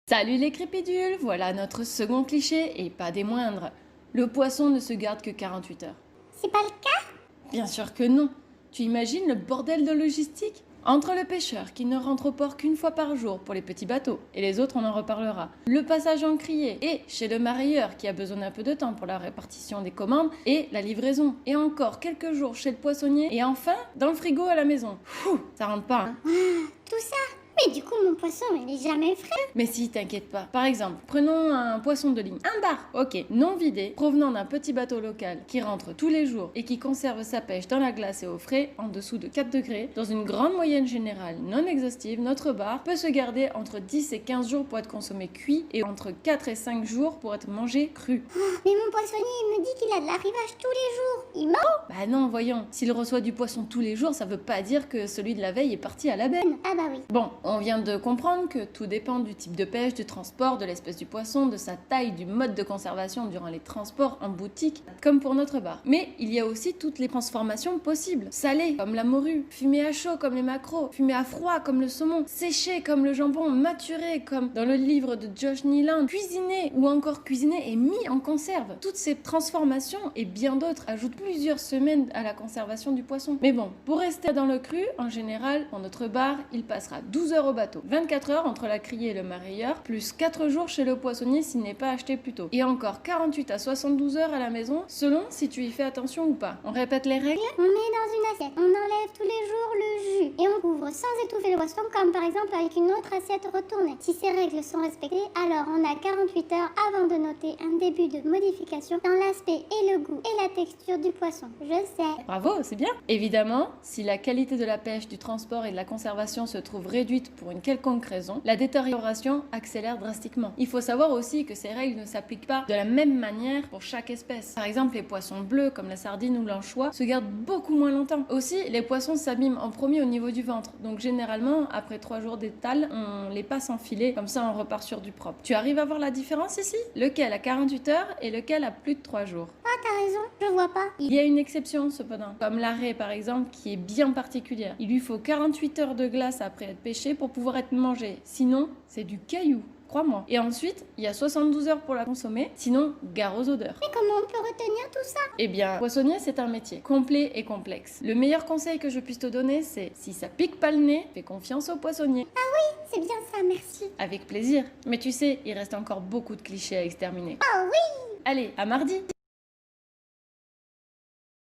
Salut les crépidules, voilà notre second cliché, et pas des moindres. Le poisson ne se garde que 48 heures. C'est pas le cas? Bien sûr que non. Tu imagines le bordel de logistique? Entre le pêcheur qui ne rentre au port qu'une fois par jour pour les petits bateaux, et les autres on en reparlera, le passage en criée, et chez le marailleur qui a besoin d'un peu de temps pour la répartition des commandes, et la livraison, et encore quelques jours chez le poissonnier, et enfin dans le frigo à la maison. Ça rentre pas, hein? Tout ça? Mais du coup, mon poisson, il est jamais frais. Mais si, t'inquiète pas. Par exemple, prenons un poisson de ligne, un bar, ok, non vidé, provenant d'un petit bateau local qui rentre tous les jours et qui conserve sa pêche dans la glace et au frais, en dessous de 4 degrés. Dans une grande moyenne générale non exhaustive, notre bar peut se garder entre 10 et 15 jours pour être consommé cuit et entre 4 et 5 jours pour être mangé cru. Mais mon poissonnier, il me dit qu'il a de l'arrivage tous les jours. Il ment? Bah non, voyons, s'il reçoit du poisson tous les jours, ça veut pas dire que celui de la veille est parti à la benne. Ah bah oui. Bon, on vient de comprendre que tout dépend du type de pêche, du transport, de l'espèce du poisson, de sa taille, du mode de conservation durant les transports en boutique, comme pour notre bar. Mais il y a aussi toutes les transformations possibles. Salé, comme la morue, fumé à chaud, comme les maquereaux, fumé à froid, comme le saumon, séché, comme le jambon, maturé, comme dans le livre de Josh Nealon, cuisiné, ou encore cuisiné et mis en conserve. Toutes ces transformations et bien d'autres ajoutent plusieurs semaines à la conservation du poisson. Mais bon, pour rester dans le cru, en général, pour notre bar, il passera 12 heures au bateau, 24 heures entre la criée et le marailleur, plus 4 jours chez le poissonnier s'il n'est pas acheté plus tôt. Et encore 48 à 72 heures à la maison, selon si tu y fais attention ou pas. On répète les règles? On met dans une assiette, on enlève tous les jours le jus et on couvre sans étouffer le poisson, comme par exemple avec une autre assiette retournée. Si ces règles sont respectées, alors on a 48 heures avant de noter un début de modification dans l'aspect et le goût et la texture du poisson. Je sais. Bravo, c'est bien. Évidemment, si la qualité de la pêche, du transport et de la conservation se trouve réduite pour une quelconque raison, la détérioration accélère drastiquement. Il faut savoir aussi que ces règles ne s'appliquent pas de la même manière pour chaque espèce. Par exemple, les poissons bleus comme la sardine ou l'anchois se gardent beaucoup moins longtemps. Aussi, les poissons s'abîment en premier au niveau du ventre. Donc généralement, après 3 jours d'étal, on les passe en filet, comme ça on repart sur du propre. Tu arrives à voir la différence ici? Lequel a 48 heures et lequel a plus de 3 jours? Ah, t'as raison, je vois pas. Il y a une exception cependant, comme l'arrêt par exemple, qui est bien particulière. Il lui faut 48 heures de glace après être pêché pour pouvoir être mangé. Sinon, c'est du caillou. Crois-moi. Et ensuite, il y a 72 heures pour la consommer, sinon gare aux odeurs. Mais comment on peut retenir tout ça? Eh bien, poissonnier, c'est un métier complet et complexe. Le meilleur conseil que je puisse te donner, c'est si ça pique pas le nez, fais confiance au poissonnier. C'est bien ça, merci. Avec plaisir. Mais tu sais, il reste encore beaucoup de clichés à exterminer. Oh oui! Allez, à mardi!